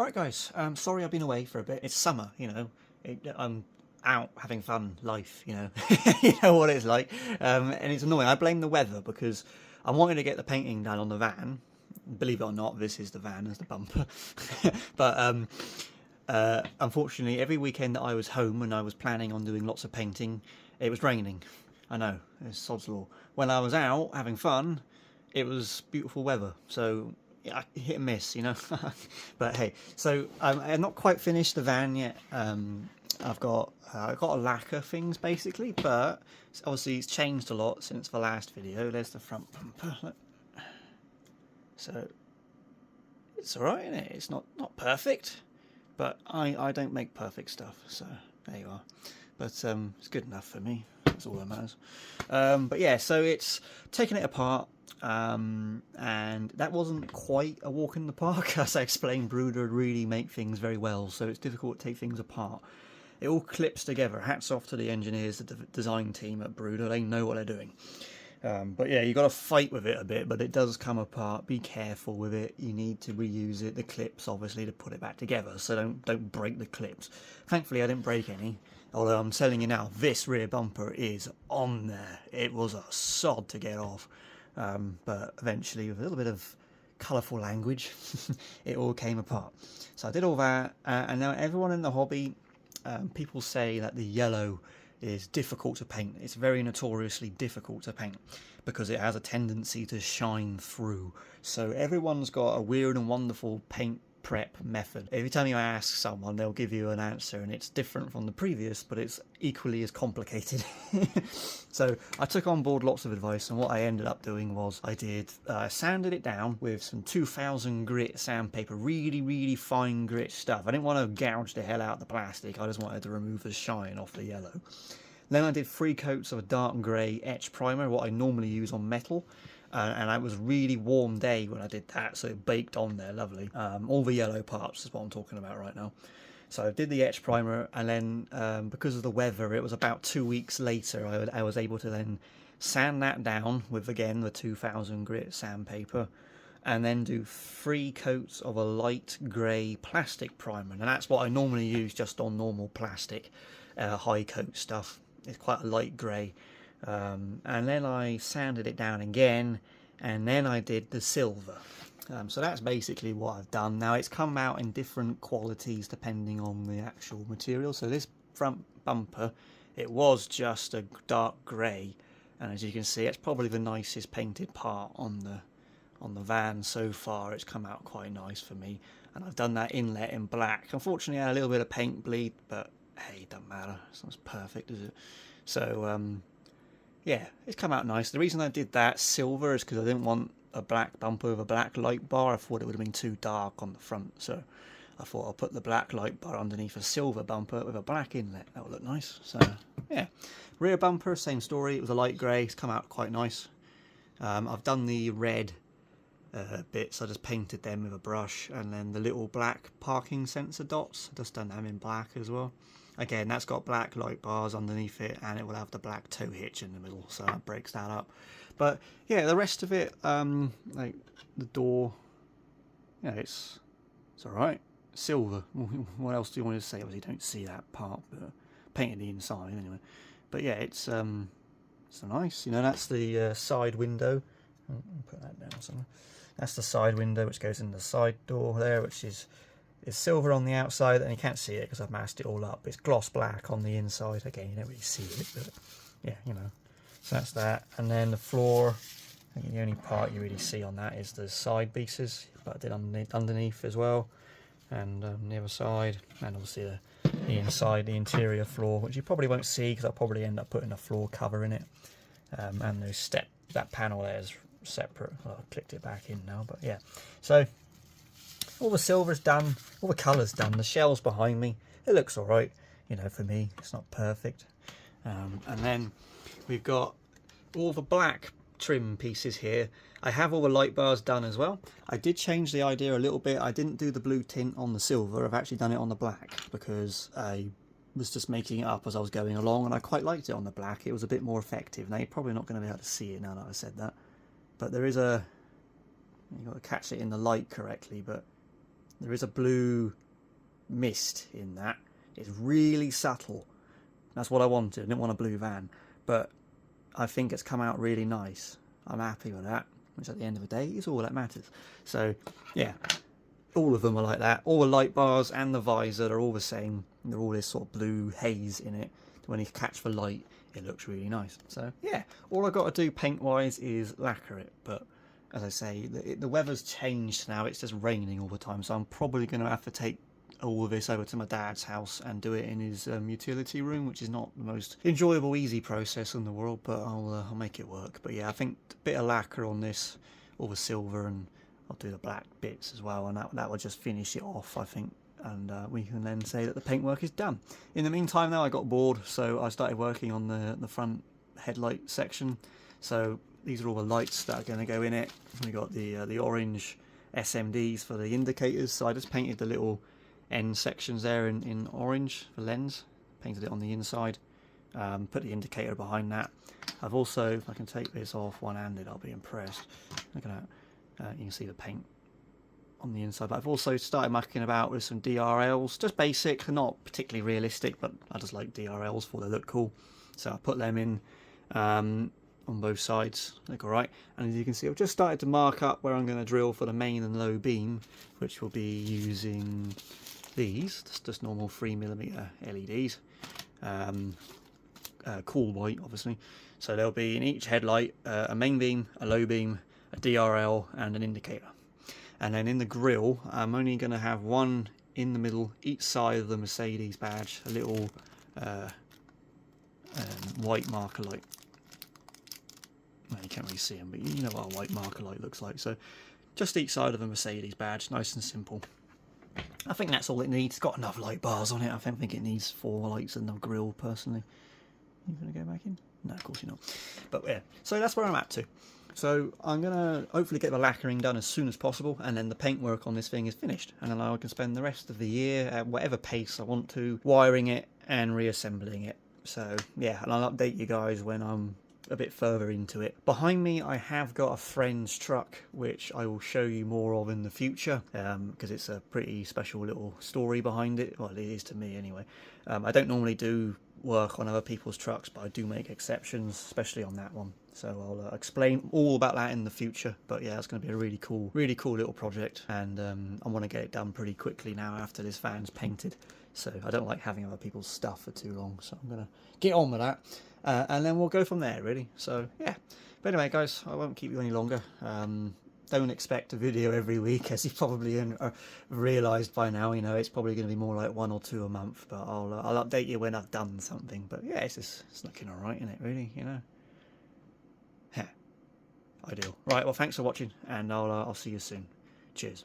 Alright guys, sorry I've been away for a bit. It's summer, you know. I'm out having fun, life, you know. You know what it's like. And it's annoying. I blame the weather because I wanted to get the painting done on the van. Believe it or not, this is the van as the bumper. But unfortunately, every weekend that I was home and I was planning on doing lots of painting, it was raining. I know, it's sod's law. When I was out having fun, it was beautiful weather. So yeah, hit and miss, you know. But hey, so I'm not quite finished the van yet. I've got a lacquer things basically, but obviously it's changed a lot since the last video. There's the front bumper. Look. So it's alright, isn't it? It's not perfect, but I don't make perfect stuff. So there you are. But it's good enough for me. That's all that matters. But yeah, so it's taking it apart. And that wasn't quite a walk in the park. As I explained, Bruder really make things very well, so it's difficult to take things apart. It all clips together. Hats off to the engineers, the design team at Bruder. They know what they're doing. But yeah, you got to fight with it a bit, but it does come apart. Be careful with it. You need to reuse it. The clips, obviously, to put it back together, so don't break the clips. Thankfully, I didn't break any. Although I'm telling you now, this rear bumper is on there. It was a sod to get off. But eventually, with a little bit of colourful language, it all came apart. So I did all that, and now everyone in the hobby, people say that the yellow is difficult to paint. It's very notoriously difficult to paint because it has a tendency to shine through. So everyone's got a weird and wonderful paint prep method. Every time you ask someone, they'll give you an answer, and it's different from the previous, but it's equally as complicated. So I took on board lots of advice, and what I ended up doing was I sanded it down with some 2000 grit sandpaper, really fine grit stuff. I didn't want to gouge the hell out of the plastic. I just wanted to remove the shine off the yellow. Then I did 3 coats of a dark grey etch primer, what I normally use on metal. And it was a really warm day when I did that, so it baked on there lovely. All the yellow parts is what I'm talking about right now. So I did the etch primer, and then because of the weather, it was about 2 weeks later I was able to then sand that down with, again, the 2000 grit sandpaper, and then do 3 coats of a light grey plastic primer. And that's what I normally use just on normal plastic, high coat stuff. It's quite a light grey. And then I sanded it down again, and then I did the silver. So that's basically what I've done. Now it's come out in different qualities depending on the actual material. So this front bumper, it was just a dark grey, and as you can see, it's probably the nicest painted part on the van so far. It's come out quite nice for me, and I've done that inlet in black. Unfortunately, I had a little bit of paint bleed, but hey, it doesn't matter. It's not perfect, is it? So yeah, it's come out nice. The reason I did that silver is because I didn't want a black bumper with a black light bar. I thought it would have been too dark on the front, so I thought I'll put the black light bar underneath a silver bumper with a black inlet. That would look nice. So yeah, rear bumper, same story. It was a light grey. It's come out quite nice. I've done the red bits. I just painted them with a brush, and then the little black parking sensor dots, I just done them in black as well. Again, that's got black light bars underneath it, and it will have the black tow hitch in the middle, so that breaks that up. But yeah, the rest of it, like the door, yeah, it's alright. Silver. What else do you want to say? Obviously, you don't see that part, but painted the inside anyway. But yeah, it's nice. You know, that's the side window. I'll put that down somewhere. That's the side window, which goes in the side door there, which is silver on the outside, and you can't see it because I've masked it all up. It's gloss black on the inside. Again, you don't really see it, but yeah, you know. So that's that. And then the floor, I think the only part you really see on that is the side pieces, but I did underneath as well, and the other side, and obviously the inside, the interior floor, which you probably won't see because I'll probably end up putting a floor cover in it. And that panel there is separate. Well, I clicked it back in now, but yeah. So all the silver's done, all the colour's done. The shell's behind me. It looks alright, you know, for me. It's not perfect. And then we've got all the black trim pieces here. I have all the light bars done as well. I did change the idea a little bit. I didn't do the blue tint on the silver. I've actually done it on the black because I was just making it up as I was going along, and I quite liked it on the black. It was a bit more effective. Now, you're probably not going to be able to see it now that I said that, but there is you've got to catch it in the light correctly, but There is a blue mist in that. It's really subtle. That's what I wanted. I didn't want a blue van, but I think it's come out really nice. I'm happy with that, which at the end of the day is all that matters. So yeah, all of them are like that. All the light bars and the visor are all the same. They're all this sort of blue haze in it. When you catch the light, it looks really nice. So yeah, all I've got to do paint wise is lacquer it. But as I say, the weather's changed now. It's just raining all the time, so I'm probably going to have to take all of this over to my dad's house and do it in his utility room, which is not the most enjoyable, easy process in the world, but I'll make it work. But yeah, I think a bit of lacquer on this, all the silver, and I'll do the black bits as well, and that will just finish it off, I think. And we can then say that the paintwork is done. In the meantime, though, I got bored, so I started working on the front headlight section. So these are all the lights that are going to go in it. We got the orange SMDs for the indicators. So I just painted the little end sections there in orange for lens. Painted it on the inside. Put the indicator behind that. I've also, if I can take this off one-handed, I'll be impressed. Look at that. You can see the paint on the inside, but I've also started mucking about with some DRLs, just basic, not particularly realistic, but I just like DRLs for they look cool, so I put them in on both sides. Look alright, and as you can see, I've just started to mark up where I'm going to drill for the main and low beam, which will be using these, just normal 3mm LEDs, cool white obviously. So there'll be in each headlight a main beam, a low beam, a DRL and an indicator. And then in the grille, I'm only going to have one in the middle, each side of the Mercedes badge, a little white marker light. Well, you can't really see them, but you know what a white marker light looks like. So just each side of the Mercedes badge, nice and simple. I think that's all it needs. It's got enough light bars on it. I don't think it needs 4 lights in the grille, personally. You going to go back in? No, of course you're not. But yeah, so that's where I'm at to. So I'm going to hopefully get the lacquering done as soon as possible, and then the paintwork on this thing is finished. And then I can spend the rest of the year at whatever pace I want to, wiring it and reassembling it. So yeah, and I'll update you guys when I'm a bit further into it. Behind me I have got a friend's truck, which I will show you more of in the future, because it's a pretty special little story behind it. Well, it is to me anyway. I don't normally do work on other people's trucks, but I do make exceptions, especially on that one. So I'll explain all about that in the future. But yeah, it's going to be a really cool little project, and I want to get it done pretty quickly now after this van's painted. So I don't like having other people's stuff for too long, so I'm going to get on with that, and then we'll go from there, really. So yeah, but anyway guys, I won't keep you any longer. Don't expect a video every week, as you probably realised by now. You know, it's probably going to be more like 1 or 2 a month, but I'll update you when I've done something. But yeah, it's looking alright, isn't it, really, you know? Yeah, ideal. Right, well, thanks for watching, and I'll see you soon. Cheers.